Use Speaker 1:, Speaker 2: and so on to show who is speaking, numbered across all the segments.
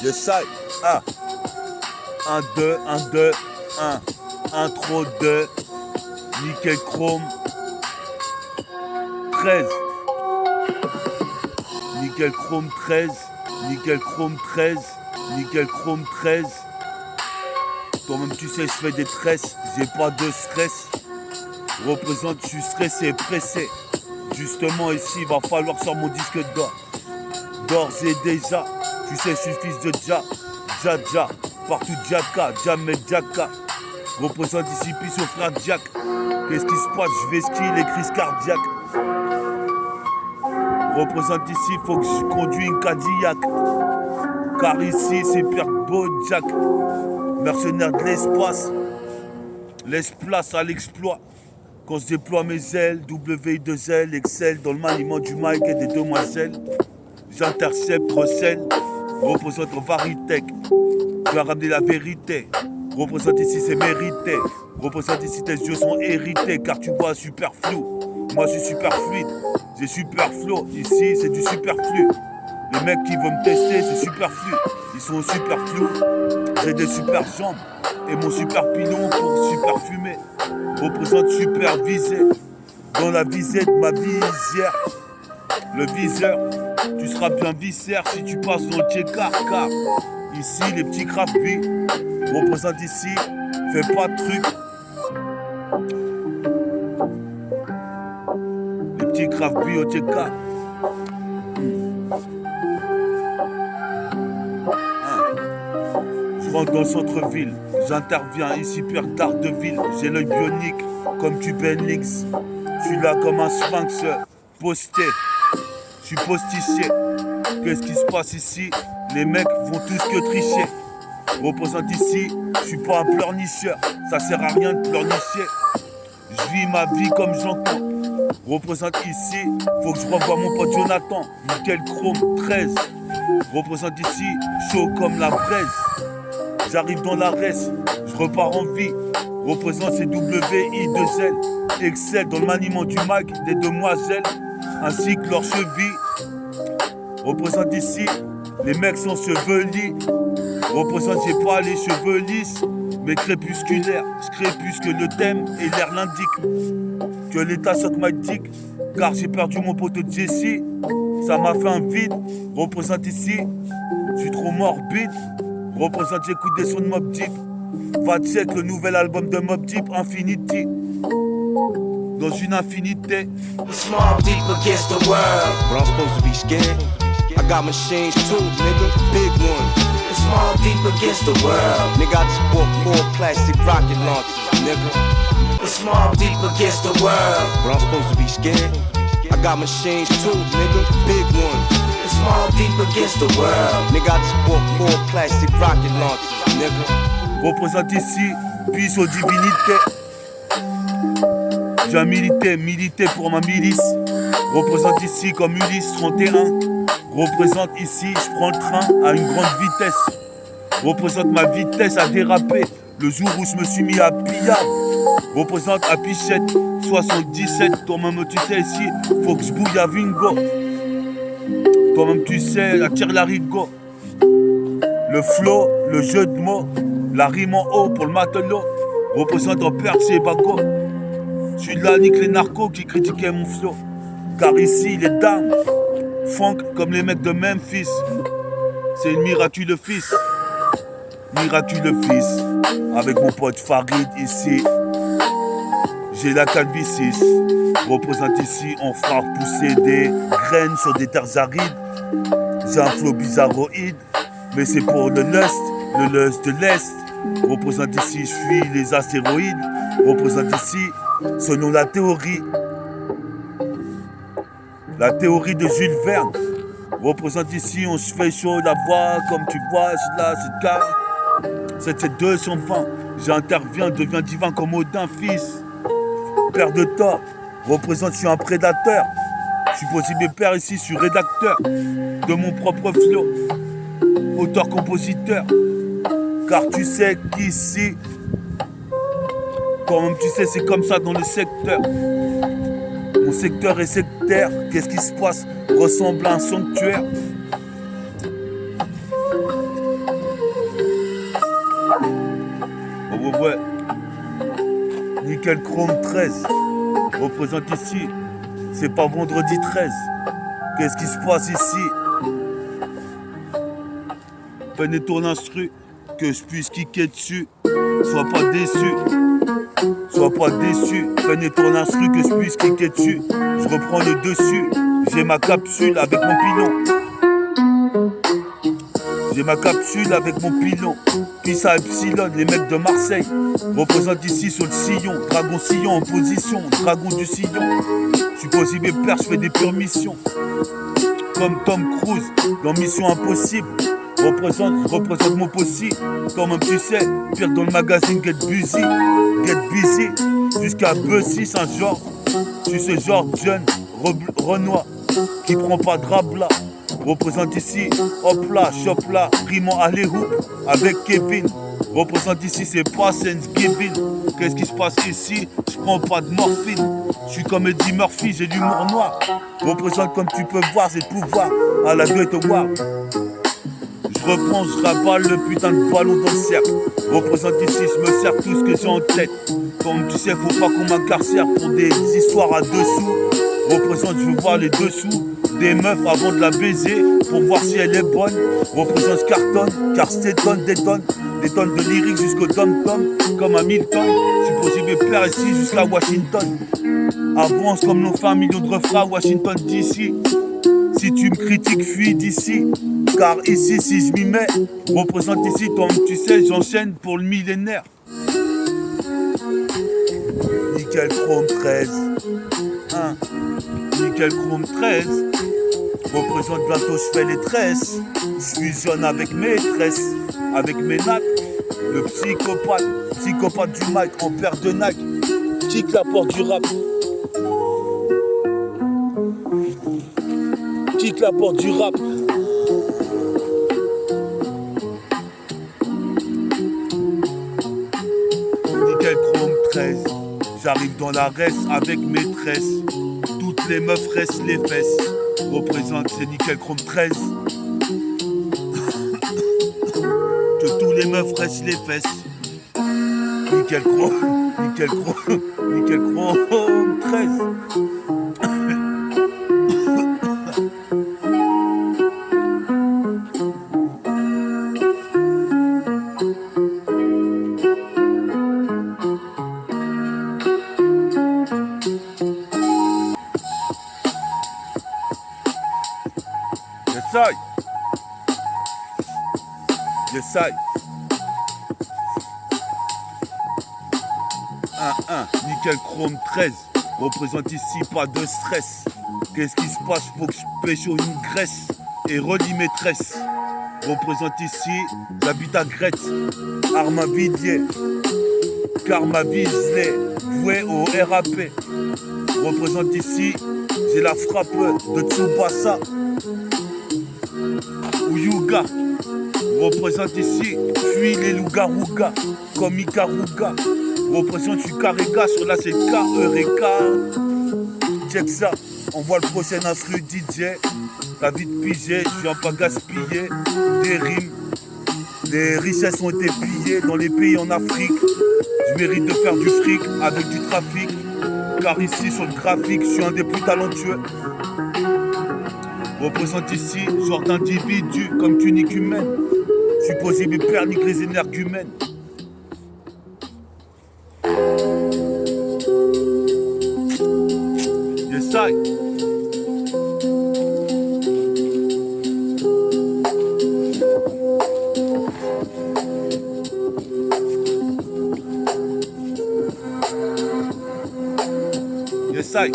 Speaker 1: Le side. Ah. 1, 2, 1, 2, 1. Intro 2. Nickel chrome. 13. Nickel chrome 13. Nickel chrome 13. Nickel chrome 13. Toi-même tu sais, je fais des tresses. J'ai pas de stress. Représente, je suis stressé et pressé. Justement ici, il va falloir sur mon disque d'or. D'ores et déjà, tu sais, je suis fils de Dja. Dja Dja, partout Djaka, Djamé Djaka. Représente ici, puis au frère Jack. Qu'est-ce qui se passe? Je vais skier les crises cardiaques. Représente ici, faut que je conduise une Cadillac. Car ici, c'est Pierre Bojack. Mercenaire de l'espace. Laisse place à l'exploit. Quand je déploie mes ailes, WI2L, excelle dans le maniement du mic et des demoiselles. J'intercepte, recèle, représente en Varitech. Je vais ramener la vérité. Représente ici, c'est mérité. Représente ici, tes yeux sont hérités car tu vois super flou. Moi, je suis super fluide, j'ai super flow. Ici, c'est du superflu. Les mecs qui veulent me tester, c'est superflu. Ils sont super flous. J'ai des super jambes et mon super pilon pour super fumer. Représente super visé. Dans la visée de ma visière. Le viseur, tu seras bien viscère si tu passes dans le check-car. Car ici, les petits crafty représentent ici. Fais pas de trucs. Les petits crafty au check-car. Je rentre dans le centre-ville, j'interviens ici, Pierre d'Ardeville. J'ai l'œil bionique comme tu Benlix. Je suis là comme un sphinx posté. Je suis postiché. Qu'est-ce qui se passe ici? Les mecs vont tous que tricher. Représente ici, je suis pas un pleurnicheur. Ça sert à rien de pleurnicher. Je vis ma vie comme j'entends. Représente ici, faut que je revoie mon pote Jonathan. Nickel chrome 13. Représente ici, chaud comme la braise. J'arrive dans la reste, je repars en vie. Représente ces WI2L. Excelle dans le maniement du mic des demoiselles, ainsi que leurs chevilles. Représente ici, les mecs sont chevelus. Représente, j'ai pas les cheveux lisses, mais crépusculaires. Je crépusque le thème et l'air l'indique. Que l'état choque ma dick, car j'ai perdu mon poteau Jesse. Ça m'a fait un vide. Représente ici, je suis trop morbide. Représente, j'écoute des sons de Mobb Deep. Va check le nouvel album de Mobb Deep, Infinity. Dans une infinité.
Speaker 2: It's Mobb Deep against the world.
Speaker 3: But I'm supposed to be scared. I got machines too, nigga, big ones.
Speaker 2: It's Mobb Deep against the world.
Speaker 3: Nigga, I just bought 4 plastic rocket launchers, nigga.
Speaker 2: It's Mobb Deep against the world.
Speaker 3: But I'm supposed to be scared. I got machines too, nigga, big ones.
Speaker 2: It's Mobb Deep against the world.
Speaker 3: Nigga, I just bought 4 plastic rocket launchers, nigga.
Speaker 1: Représente ici, puisse aux divinités. J'ai milité pour ma milice. Représente ici comme Ulysse 31. Représente ici, je prends le train à une grande vitesse. Représente ma vitesse à déraper. Le jour où je me suis mis à pillard. Représente à Pichette 77. Toi-même tu sais ici, faut que je bouille à Vingo. Toi-même tu sais, attire la rigo. Le flow, le jeu de mots, la rime en haut pour le matelot. Représente en perche et bago. Je suis là, nique les narcos qui critiquaient mon flow. Car ici, les dames, funk comme les mecs de Memphis. C'est une miraculeux fils. Miraculeux fils. Avec mon pote Farid ici. J'ai la calvitie. Représente ici, on fera pousser des graines sur des terres arides. J'ai un flow bizarroïde. Mais c'est pour le lust de l'Est. Représente ici, je suis les astéroïdes. Représente ici, selon la théorie de Jules Verne. Représente ici, on se fait chaud la voix, comme tu vois, c'est là, c'est le cas. 77220, j'interviens, deviens divin comme Odin, fils. Père de tort, représente, je suis un prédateur. Je suis possible père ici, je suis rédacteur de mon propre flow. Auteur-compositeur, car tu sais qu'ici, quand même tu sais, c'est comme ça dans le secteur. Mon secteur est sectaire, qu'est-ce qui se passe? Ressemble à un sanctuaire. Ouais. Nickel Chrome 13. Représente ici. C'est pas vendredi 13. Qu'est-ce qui se passe ici? Venez tourner l'instru, que je puisse kicker dessus. Sois pas déçu. Sois pas déçu. Venez tourner l'instru, que je puisse kicker dessus. Je reprends le dessus. J'ai ma capsule avec mon pilon. J'ai ma capsule avec mon pilon. Pissa Epsilon, les mecs de Marseille. Représente ici sur le sillon. Dragon sillon en position. Dragon du sillon. Je suis possible et père, je fais des pures missions. Comme Tom Cruise dans Mission Impossible. Je représente mon possi. Toi-même tu sais, pire dans le magazine Get Busy. Get Busy. Jusqu'à Bussy Saint-Georges. Je suis ce genre de jeune Renoir qui prend pas de rabla. Représente ici, hop là, chop là, rimant aller hoop avec Kevin. Représente ici, c'est pas Thanksgiving. Qu'est-ce qui se passe ici? Je prends pas de morphine. Je suis comme Eddie Murphy, j'ai l'humour noir. Représente comme tu peux voir, c'est le pouvoir à la gueule de voir. Je reprends, je rabale le putain de ballon dans le cercle. Représente ici, je me sers tout ce que j'ai en tête. Comme tu sais, faut pas qu'on m'incarcère pour des histoires à dessous. Représente, je veux voir les dessous des meufs avant de la baiser pour voir si elle est bonne. Représente, je cartonne, car c'est des tonnes de lyriques jusqu'au tom-tom, comme à Milton. Je suis possible père ici jusqu'à Washington. Avance comme nos fins, millions de refrains, Washington DC. Si tu me critiques, fuis d'ici. Car ici, si je m'y mets, représente ici, toi tu sais, j'enchaîne pour le millénaire. Nickel Chrome 13. Hein. Nickel Chrome 13. Représente bientôt, je fais les tresses. Je fusionne avec mes tresses, avec mes nattes. Le psychopathe du mic en paire de Nike. Kick la porte du rap. Kick la porte du rap. Nickel Chrome 13. J'arrive dans la reste avec mes tresses. Toutes les meufs restent les fesses. Représente, c'est Nickel Chrome 13. Que tous les meufs restent les fesses. Nickel Chrome 13. J'essaye. Nickel Chrome 13. Représente ici, pas de stress. Qu'est-ce qui se passe? Faut que je pêche une graisse et relie mes tresses. Représente ici, j'habite à Gretz. Arme à Villiers. Car ma vie, je l'ai vouée au RAP. Représente ici, j'ai la frappe de Tsubasa. Ou Yuga. Représente ici, fuis les loups-garougas, comme Ikaruga. Représente, je suis Karega, sur là c'est K-E-R-K. Check ça, on voit le prochain instru DJ. T'as vite pigé, je viens pas gaspiller des rimes. Les richesses ont été pillées dans les pays en Afrique. Je mérite de faire du fric avec du trafic. Car ici sur le graphique, je suis un des plus talentueux. Représente ici, genre d'individu comme tunique humaine. Je suis possible père ni les énergumènes. J'essaye. J'essaye.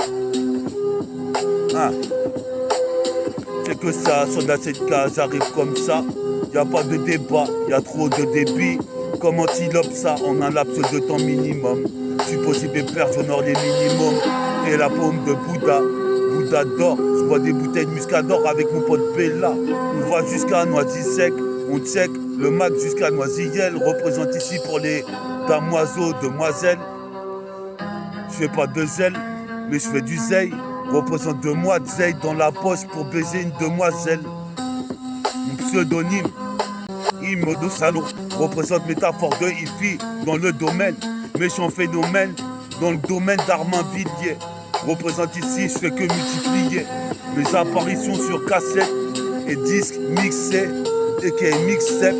Speaker 1: C'est que ça, sur la 7K, j'arrive comme ça. Y'a pas de débat, y'a trop de débit. Comme antilope ça, en un laps de temps minimum. Je suis possible père, j'honore les minimums. Et la paume de Bouddha d'or. Je bois des bouteilles de muscador avec mon pote Bella. On va jusqu'à Noisy-Sec, on check le Mac jusqu'à Noisy-Yel. Représente ici pour les damoiseaux, demoiselles. Je fais pas de zèle, mais je fais du zeille. Représente 2 mois de zeille dans la poche pour baiser une demoiselle. Mon pseudonyme, Imodo Salo. représente métaphore de Ifi dans le domaine. Méchant phénomène dans le domaine d'Armainvilliers. Représente ici, je fais que multiplier mes apparitions sur cassette et disques mixés et qui est mixtape.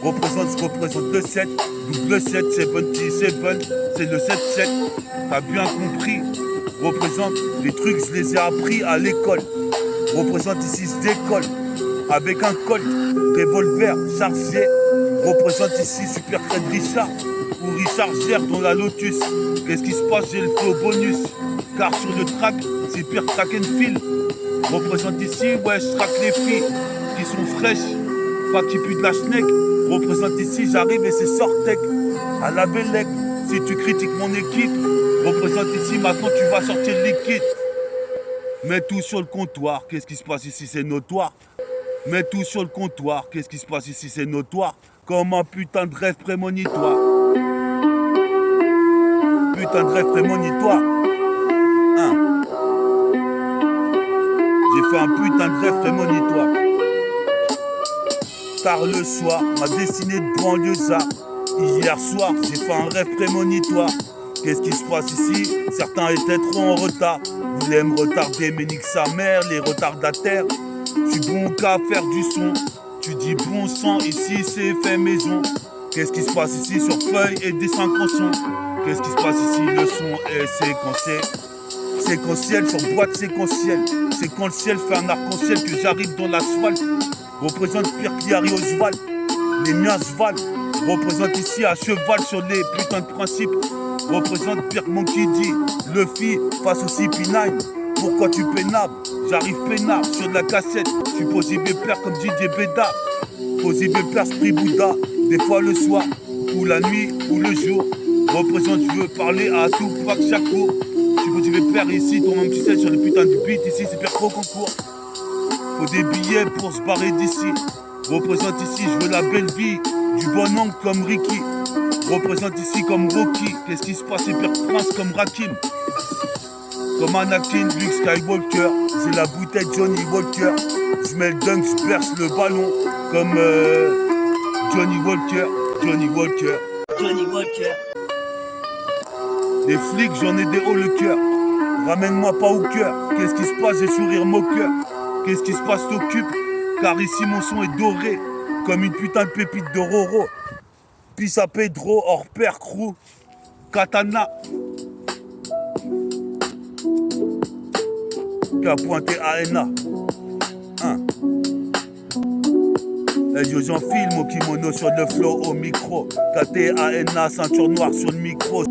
Speaker 1: Je représente le 7, double 7, 77, c'est le 7-7. T'as bien compris. Représente les trucs, je les ai appris à l'école. Représente ici, je décolle avec un colt, revolver chargé. Représente ici Super Fred Richard ou Richard Gère dans la Lotus. Qu'est-ce qui se passe? J'ai le flow bonus. Car sur le track, c'est pire track and feel. Représente ici, ouais, je traque les filles qui sont fraîches, pas qui puent de la schneck. Représente ici, j'arrive et c'est Sortec à la Bellec. Si tu critiques mon équipe, représente ici, maintenant tu vas sortir le liquide. Mets tout sur le comptoir, qu'est-ce qui se passe ici, c'est notoire. Mets tout sur le comptoir, qu'est-ce qui se passe ici, c'est notoire. Comme un putain de rêve prémonitoire. Putain de rêve prémonitoire. Hein. J'ai fait un putain de rêve prémonitoire. Tard le soir, ma destinée de banlieusard. Hier soir, j'ai fait un rêve prémonitoire. Qu'est-ce qui se passe ici? Certains étaient trop en retard. Voulaient me retarder, mais nique sa mère, les retardataires. Je suis bon qu'à faire du son. Tu dis bon sang, ici c'est fait maison. Qu'est-ce qui se passe ici sur feuille et dessin canson? Qu'est-ce qui se passe ici? Le son est séquencé. Séquentiel sur boîte séquentielle. C'est quand le ciel fait un arc-en-ciel que j'arrive dans l'asphalte. Représente pire qu'Yari Oswald. Les miens se valent. Représente ici à cheval sur les putains de principes. Représente pire que Monkey D. Luffy face au CP9. Pourquoi tu pénables? J'arrive peinard sur de la cassette. Je suis posé père comme Didier Bédard. Posé père Sprit Bouddha. Des fois le soir, ou la nuit, ou le jour. Représente, je veux parler à tout, pas que chaque cours. Je suis posé père ici, ton même tu sais sur le putain du beat. Ici c'est pire trop concours. Faut des billets pour se barrer d'ici. Représente ici, je veux la belle vie. Du bon angle comme Ricky. Représente ici comme Rocky. Qu'est-ce qui se passe? C'est pire prince comme Rakim. Comme Anakin, Luke Skywalker. C'est la bouteille Johnny Walker. Je mets le dunk, je perce le ballon. Comme Johnny Walker. Johnny Walker. Johnny Walker. Des flics, j'en ai des hauts le cœur. Ramène-moi pas au cœur. Qu'est-ce qui se passe? J'ai sourire moqueur. Qu'est-ce qui se passe? T'occupe. Car ici mon son est doré. Comme une putain de pépite de Roro. Pisa Pedro, hors père crew. Katana. Qui a pointé ANA. Hein. Et yo j'enfile mon kimono sur le flow au micro. KTANA, ceinture noire sur le micro.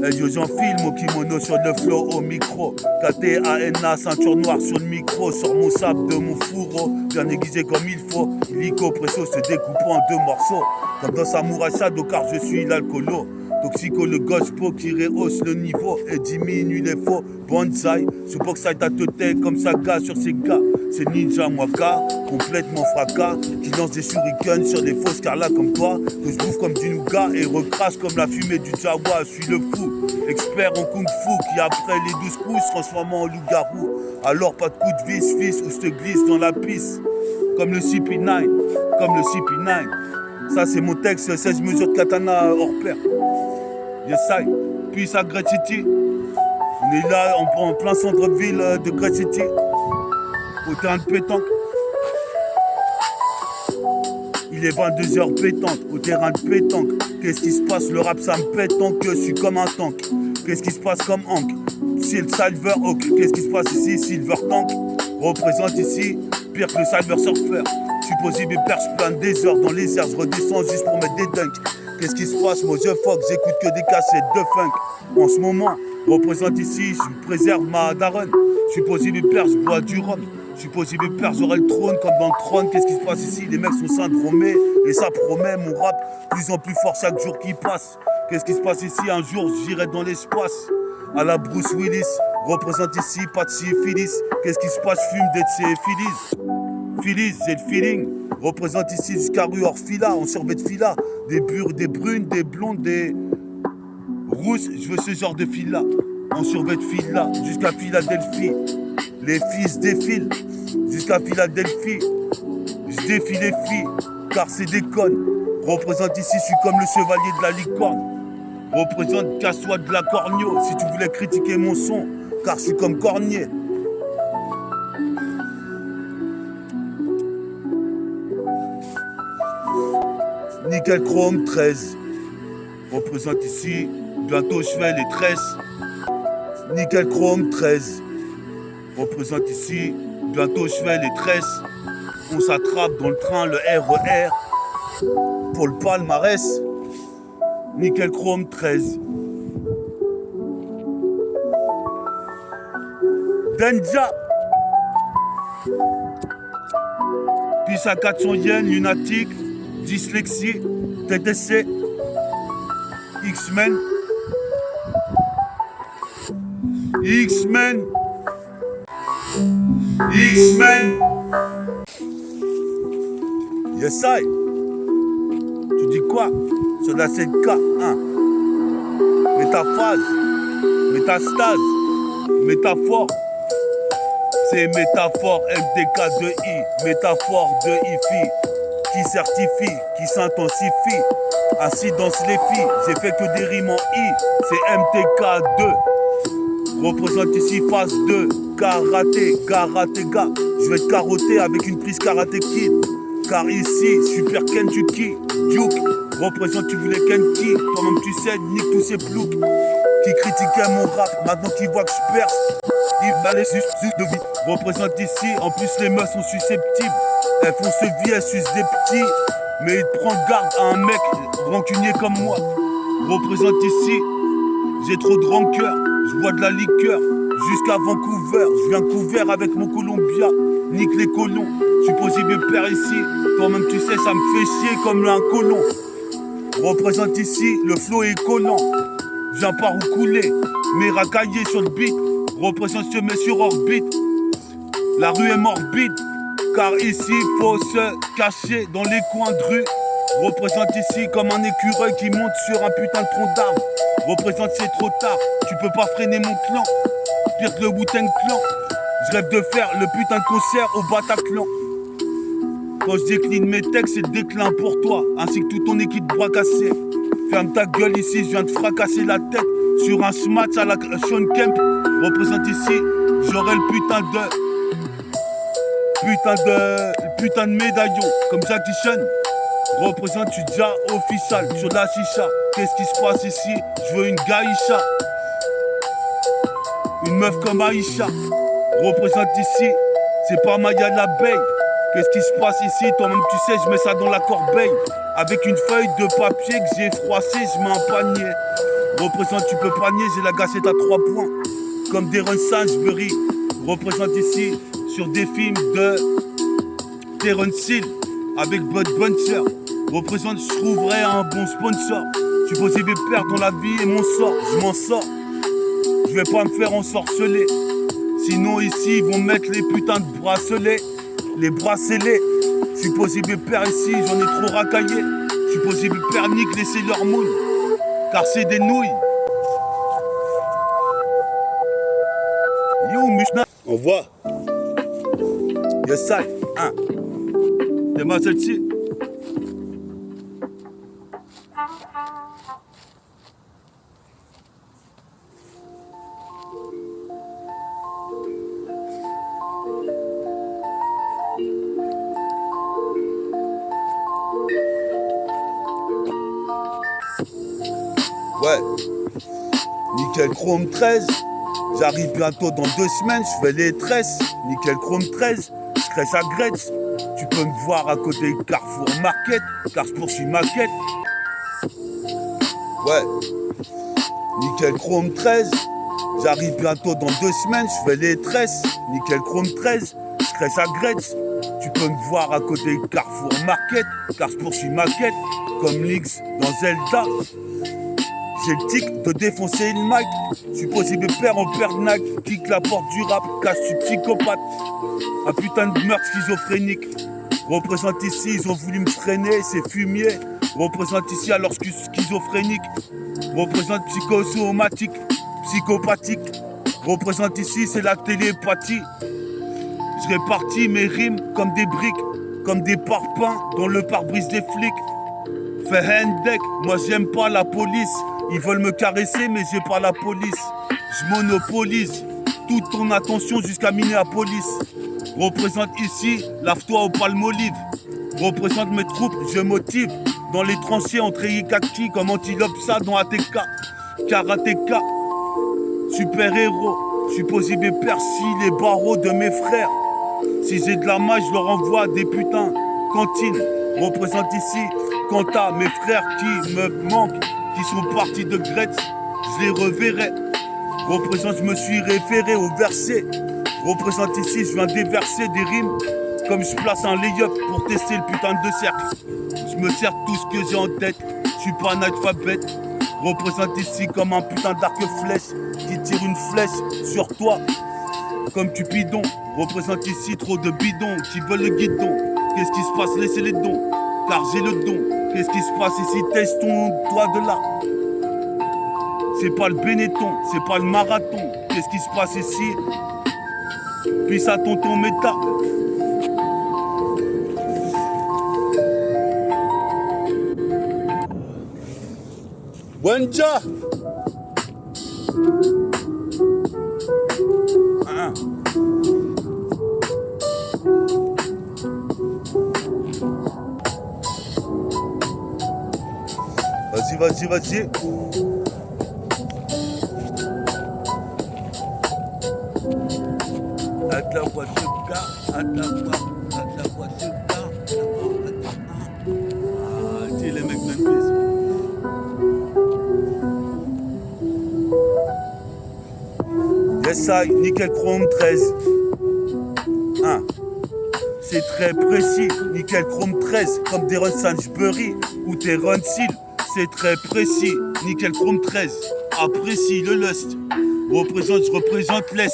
Speaker 1: Et yo j'enfile mon kimono sur le flow au micro. KTANA, ceinture noire sur le micro. Sur mon sable de mon fourreau, bien aiguisé comme il faut. Illico presso se découpant en deux morceaux. Comme dans Samurai Shadow car je suis l'alcoolo. Toxico le gospel qui rehausse le niveau et diminue les faux. Bonsaï, ce boxside à tête comme Saga sur ses gars. C'est Ninja Mwaka, complètement fracas. Qui lance des shurikens sur les fausses carlas comme toi. Que je bouffe comme du nougat et recrache comme la fumée du Jawa. Je suis le fou, expert en kung fu. Qui après les 12 coups se transforme en loup-garou. Alors pas de coup de vis, fils, ou je te glisse dans la piste. Comme le CP9, comme le CP9. Ça c'est mon texte, 16 mesures de katana hors pair. Yes, I. Puis à Great City. On est là en plein centre-ville de Great City. Au terrain de pétanque. Il est 22h pétanque. Au terrain de pétanque. Qu'est-ce qui se passe? Le rap ça me pète tant que je suis comme un tank. Qu'est-ce qui se passe comme Hank? Silver Oak. Qu'est-ce qui se passe ici? Silver Tank. Représente ici pire que le Silver Surfer. Je suis posé mes perches plein des heures dans les airs. Je redescends juste pour mettre des dunks. Qu'est-ce qui se passe? Moi je fuck, j'écoute que des cassettes de funk. En ce moment, représente ici, je préserve ma daronne. Je suis posé mes pères, je bois du rhum. Je suis posé mes pères, j'aurai le trône comme dans le trône. Qu'est-ce qui se passe ici? Les mecs sont syndromés et ça promet mon rap plus en plus fort chaque jour qui passe. Qu'est-ce qui se passe ici? Un jour j'irai dans l'espace. À la Bruce Willis, représente ici, pas de syphilis. Qu'est-ce qui se passe? Je fume des syphilis. Phyllis, j'ai le feeling. Représente ici jusqu'à rue Orfila, en survêt de fila. Des brunes, des blondes, des rousses. Je veux ce genre de filles-là. En survêt de fila, jusqu'à Philadelphie. Les fils défilent, jusqu'à Philadelphie. Je défie les filles, car c'est des connes. Représente ici, je suis comme le chevalier de la licorne. Représente casse-toi de la cornio si tu voulais critiquer mon son, car je suis comme Cornier. Nickel Chrome 13. Représente ici, bientôt je fais les tresses. Nickel Chrome 13. Représente ici, bientôt je fais les tresses. On s'attrape dans le train, le RER. Pour le palmarès, Nickel Chrome 13. Denja. Puis à 400 yens, lunatique, dyslexie, TTC, X-Men. X-Men. X-Men. Yes, I. Tu dis quoi sur la 7K 1? Métaphase, métastase, métaphore. C'est métaphore MDK2I, métaphore de IFI, qui certifie, qui s'intensifie. Ainsi dansent les filles, j'ai fait que des rimes en I, c'est MTK2. Représente ici phase 2, karaté, karatéga. Je vais te carotter avec une prise karaté kid. Car ici, super Kentucky, Duke, représente tu voulais Kenki. Toi-même tu sais, nique tous ces ploucs qui critiquaient mon rap, maintenant qu'ils voient que je perce. Ils valaient sus de vie. Représente ici, en plus les meufs sont susceptibles. Elles font ce vie, elles sucent des petits. Mais il prend garde à un mec rancunier comme moi. Représente ici, j'ai trop de rancœur. Je bois de la liqueur jusqu'à Vancouver. Je viens couvert avec mon Columbia. Nique les colons. Je suis possible père ici. Toi-même tu sais, ça me fait chier comme un colon. Représente ici, le flow est collant. Viens par où couler, mais racaillé sur le beat. Représente se met sur orbite. La rue est morbide, car ici faut se cacher dans les coins de rue. Représente ici comme un écureuil qui monte sur un putain de tronc d'arbre. Représente c'est trop tard, tu peux pas freiner mon clan. Pire que le Wu-Tang Clan. Je rêve de faire le putain de concert au Bataclan. Quand je décline mes textes, c'est le déclin pour toi, ainsi que toute ton équipe de bras cassés. Ferme ta gueule ici, je viens de fracasser la tête sur un smash à la Sean Kemp. Représente ici, j'aurai le putain de médaillon, comme Jackie Chan. Représente, tu déjà official sur la chicha. Qu'est-ce qui se passe ici? Je veux une gaïcha, une meuf comme Aïcha. Représente ici, c'est pas Maya l'abeille. Qu'est-ce qui se passe ici? Toi-même tu sais, je mets ça dans la corbeille. Avec une feuille de papier que j'ai froissée, je mets un panier. Représente, tu peux panier, j'ai la gâchette à 3 points. Comme des Ron Sainsbury. Représente ici, sur des films de Terence Hill avec Bud Buncher. Représente, je trouverai un bon sponsor. Je suis possible de perdre dans la vie et mon sort, je m'en sors. Je vais pas me faire ensorceler. Sinon ici, ils vont mettre les putains de bracelets. Les bracelets. Je suis possible de perdre ici, j'en ai trop racaillé. Je suis possible de perdre nique les Sailor Moon. Car c'est des nouilles. Yo, Mushna. On voit. Yes, I. Hein. C'est moi celle-ci. Ouais. Nickel Chrome 13. J'arrive bientôt dans 2 semaines, je fais les tresses. Nickel Chrome 13. Je crèche à Gretz. Tu peux me voir à côté de Carrefour Market, car je poursuis ma quête. Ouais. Nickel Chrome 13. J'arrive bientôt dans 2 semaines, je fais les tresses. Nickel Chrome 13. Je crèche à Gretz. Tu peux me voir à côté de Carrefour Market, car je poursuis ma quête. Comme Lynx dans Zelda. J'ai le tic de défoncer le mic. Je suis possible père en père de Nike. Kick la porte du rap, car je suis psychopathe. Un putain de meurtre schizophrénique. Représente ici, ils ont voulu me freiner, c'est fumier. Représente ici alors schizophrénique. Représente psychosomatique, psychopathique. Représente ici, c'est la télépathie. Je répartis mes rimes comme des briques, comme des parpaings dans le pare-brise des flics. Fais Hendek, moi j'aime pas la police. Ils veulent me caresser mais j'ai pas la police. Je monopolise toute ton attention jusqu'à Minneapolis. Représente ici, lave-toi au Palmolive. Représente mes troupes, je motive. Dans les tranchées entre Ikaki comme Antilope ça dans ATK. Karateka, super-héros. Je suis posibé Percy, les barreaux de mes frères. Si j'ai de la maille, je leur envoie des putains. Cantine, représente ici. Quant à mes frères qui me manquent, qui sont partis de Gretz, je les reverrai. Représente, je me suis référé au verset. Représente ici, je viens déverser des rimes. Comme je place un lay-up pour tester le putain de cercle. Je me sers tout ce que j'ai en tête. Je suis pas un alphabète. Représente ici comme un putain d'arc-flèche qui tire une flèche sur toi. Comme Cupidon. Représente ici trop de bidons qui veulent le guidon. Qu'est-ce qui se passe? Laissez les dons. Car j'ai le don. Qu'est-ce qui se passe ici? Teste ton doigt de là. C'est pas le Benetton, c'est pas le marathon. Qu'est-ce qui se passe ici? Puis ça tonton méta. Wanja. Vas-y. À la voiture, à la voiture. Ah, dis les mecs Memphis. Yes, I, nickel chrome 13. C'est très précis, nickel chrome 13, comme des Ron Sainsbury ou des Ron Seal. C'est très précis, nickel chrome 13, apprécie le lust. Je représente l'Est,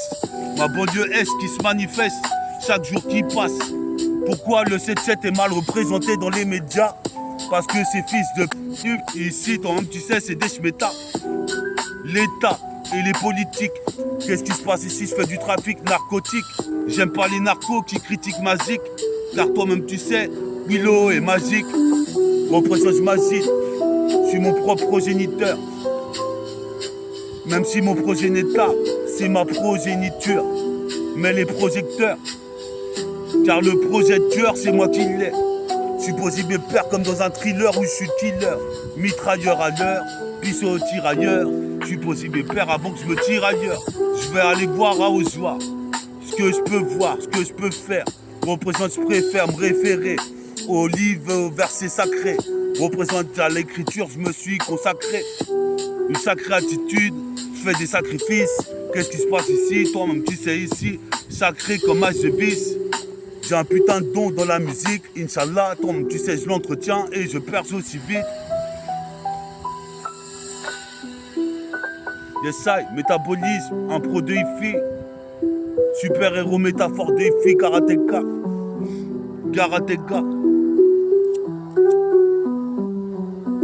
Speaker 1: ma banlieue Est qui se manifeste chaque jour qui passe. Pourquoi le 7-7 est mal représenté dans les médias? Parce que ces fils de pute, ici, toi-même tu sais, c'est des schmétas. L'État et les politiques, qu'est-ce qui se passe ici? Je fais du trafic narcotique. J'aime pas les narcos qui critiquent ma zik. Car toi-même tu sais, Willow est magique. Représente ma zik. Je suis mon propre progéniteur. Même si mon progéniteur, c'est ma progéniture. Mais les projecteurs, car le projecteur, c'est moi qui l'ai. Je suis possible père comme dans un thriller où je suis killer. Mitrailleur à l'heure, pisseur au tirailleur. Je suis possible père avant que je me tire ailleurs. Je vais aller voir à Ozoir. Ce que je peux voir, ce que je peux faire. Représente, je préfère me référer au livre, au verset sacré. Représente à l'écriture, je me suis consacré. Une sacrée attitude, je fais des sacrifices. Qu'est-ce qui se passe ici? Toi-même tu sais ici, sacré comme âge de vis. J'ai un putain de don dans la musique, Inch'Allah, toi-même tu sais, je l'entretiens et je perce aussi vite. Yes, I, métabolisme, un pro de hi-fi. Super-héros, métaphore de hi-fi, karatéka. Karatéka.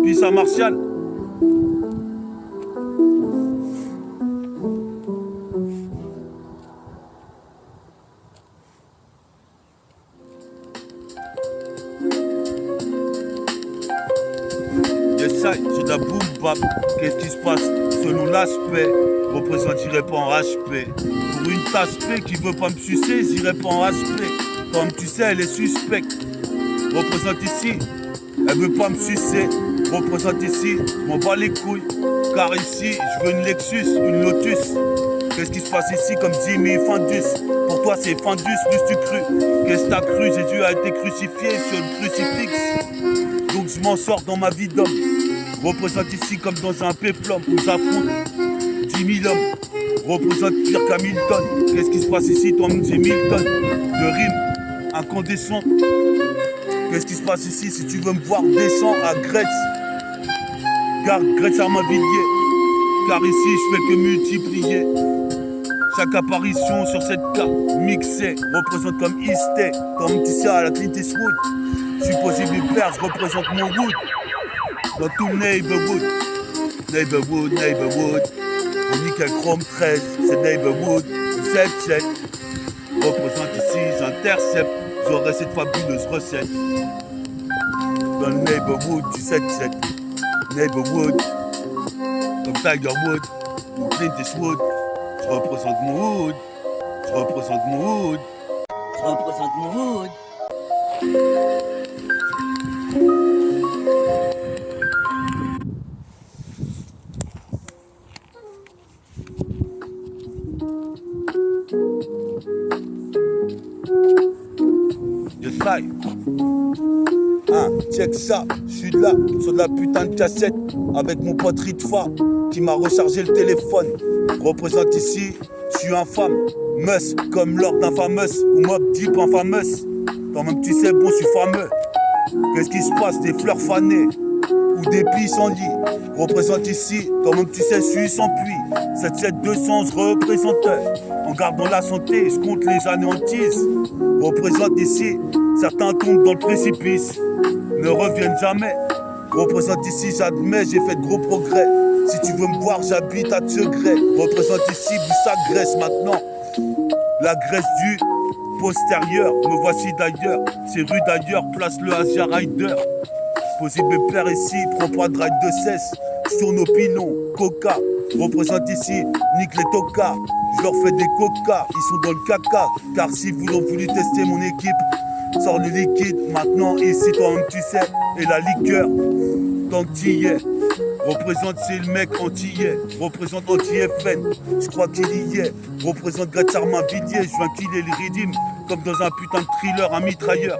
Speaker 1: Puis ça martial. Yes, I, c'est de la boom bap. Qu'est-ce qui se passe? Selon l'aspect, représente, j'irai pas en HP. Pour une tasse P qui veut pas me sucer, j'irai pas en HP. Comme tu sais, elle est suspecte. Représente ici, elle veut pas me sucer. Représente ici, je m'en bats les couilles. Car ici, je veux une Lexus, une Lotus. Qu'est-ce qui se passe ici comme Jimmy Findus? Pour toi, c'est Findus, plus tu cru. Qu'est-ce que t'as cru? Jésus a été crucifié sur le crucifix. Donc je m'en sors dans ma vie d'homme. Représente ici comme dans un péplum où j'affronte 10 000 hommes. Représente pire qu'Hamilton. Qu'est-ce qui se passe ici? Toi-même, j'ai 1000 tonnes de rimes incandescentes. Qu'est-ce qui se passe ici? Si tu veux me voir, descends à Gretz. Car Gretz Armavilliers. Car ici, je fais que multiplier. Chaque apparition sur cette carte mixée représente comme Easté. Comme tu sais à la Clint Eastwood. Je suis possible père, je représente mon wood. Dans tout le neighborhood. Neighborhood. On nickel chrome 13, c'est neighborhood. 7-7. Représente ici, j'intercepte. J'aurai cette fabuleuse recette. dans le neighborhood du 7-7. Neighborhood, comme Tiger Wood ou Clint Eastwood. Je représente mon hood. Je représente mon hood. Je représente mon hood. Yes, I. Check ça, je suis là, sur de la putain de cassette, avec mon pote Ritfa, qui m'a rechargé le téléphone. Représente ici, je suis infâme, mus, comme Lord Infamous, ou Mob Deep Infamous. Toi-même tu sais, bon, je suis fameux. Qu'est-ce qui se passe, des fleurs fanées, ou des plis sans lit. Représente ici, toi-même tu sais, je suis sans puits. 77200, je représente. En gardant la santé, je compte les anéantises. Représente ici, certains tombent dans le précipice, ne reviennent jamais. Représente ici, j'admets, j'ai fait de gros progrès. Si tu veux me voir, j'habite à Tsegré. Représente ici, Boussac Grèce maintenant. La Grèce du postérieur, me voici d'ailleurs. C'est rue d'ailleurs, place le Asia Rider. Posez mes pères ici, prends pas de ride de cesse. Sur nos pilons, coca. Représente ici, nique les tocards. Je leur fais des coca, ils sont dans le caca. Car si vous ont voulu tester mon équipe, sors le liquide. Maintenant ici, toi-même tu sais. Et la liqueur, tant que t'y es. Représente, c'est le mec antillais. Représente anti-FN, je crois qu'il y est. Représente Gatcharma Villiers, je viens killer le rythme. Comme dans un putain de thriller, un mitrailleur.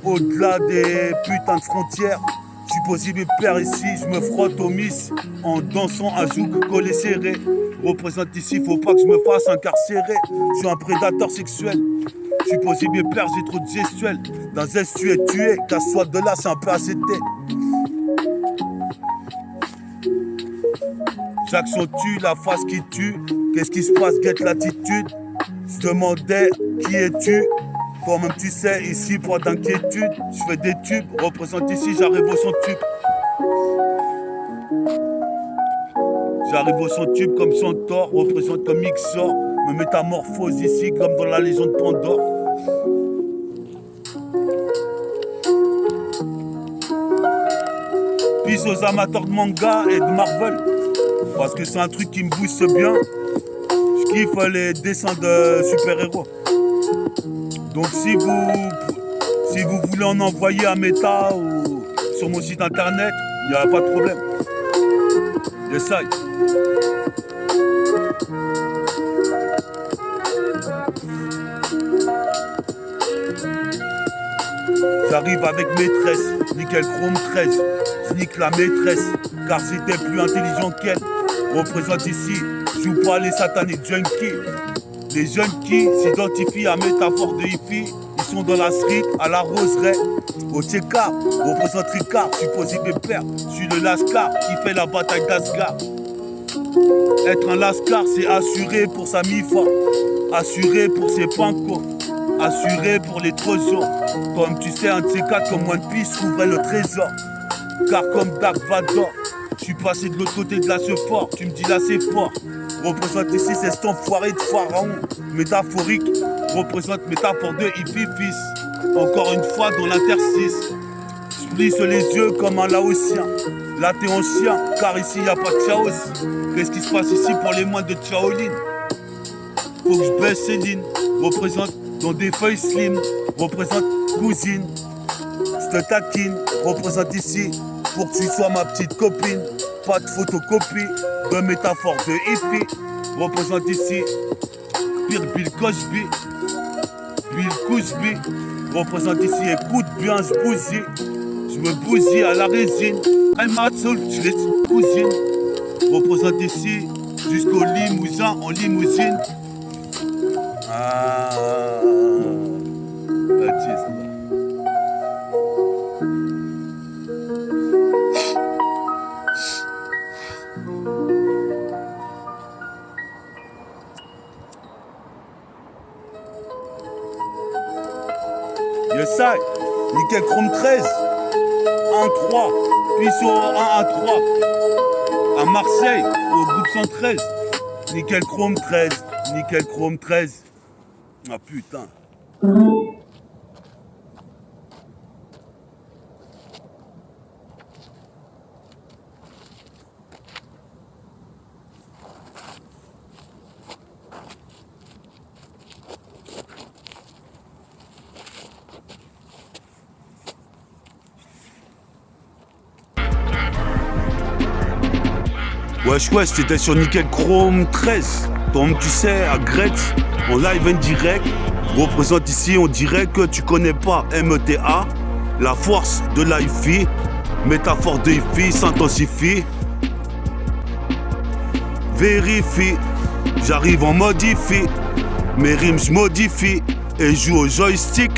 Speaker 1: Au-delà des putains de frontières, je suis posé mes pères ici, je me frotte au miss en dansant un zouk collé serré. Représente ici, faut pas que je me fasse incarcérer. Je suis un prédateur sexuel. Je suis posé mes pères, j'ai trop de gestuels. Dans zest tu es tué, casse-toi de là, c'est un peu ACT. J'accentue la face qui tue. Qu'est-ce qui se passe, guette l'attitude. Je demandais qui es-tu. Toi-même tu sais, ici pas d'inquiétude. Je fais des tubes, représente ici, j'arrive au son tube. J'arrive au son tube comme Centaure, représente comme Xor. Me métamorphose ici comme dans la légende de Pandore. Peace aux amateurs de manga et de Marvel. Parce que c'est un truc qui me booste bien. Je kiffe les dessins de super-héros. Donc si vous voulez en envoyer à Meta ou sur mon site internet, il n'y a pas de problème. J'essaye. J'arrive avec maîtresse, nickel chrome 13. Je nique la maîtresse, car j'étais plus intelligent qu'elle. Représente ici, joue pas les sataniques junkies. Les jeunes qui s'identifient à métaphore de hippie, ils sont dans la street, à la roseraie. Au Tcheka, représente Ricard, je suis posé mes pères. Je suis le Lascar qui fait la bataille d'Asgard. Être un Lascar, c'est assuré pour sa mifa, assuré pour ses pancos, assuré pour les trésors. Comme tu sais, un de ces quatre comme One Piece couvrait le trésor. Car comme Dark Vador, je suis passé de l'autre côté de la fort. Tu me dis là c'est fort. Représente ici cet enfoiré de pharaon métaphorique. Représente métaphore de hippie fils. Encore une fois dans l'interstice. Je plisse les yeux comme un laotien. Là t'es en chien, car ici y a pas de chaos. Qu'est-ce qui se passe ici pour les moines de Shaolin? Faut que je baisse Céline. Représente dans des feuilles slim. Représente cousine. Je te taquine. Représente ici pour que tu sois ma petite copine. Pas de photocopie de métaphore de hippie. Représente ici Pire Bill Cosby, Bill Cosby. Représente ici, écoute bien, je bousille. Je me bousille à la résine. I'm not so cousine. Représente ici jusqu'au Limousin en limousine. Yes, I. Nickel Chrome 13. 1-3. Puis sur 1-3. À Marseille, au groupe 113. Nickel Chrome 13. Nickel Chrome 13. Ah putain. Wesh, c'était sur Nickel Chrome 13. Comme tu sais, à Gretz, en live en direct. Représente ici, on dirait que tu connais pas META. La force de l'IFI. Métaphore de IFI s'intensifie. Vérifie, j'arrive en modifie. Mes rimes je modifie et joue au joystick.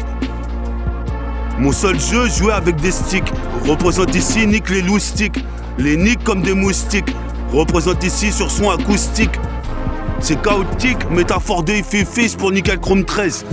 Speaker 1: Mon seul jeu, jouer avec des sticks. Représente ici, nique les loustiques. Les nique comme des moustiques. Représente ici sur son acoustique. C'est chaotique, métaphore de IFI fils pour Nickel Chrome 13.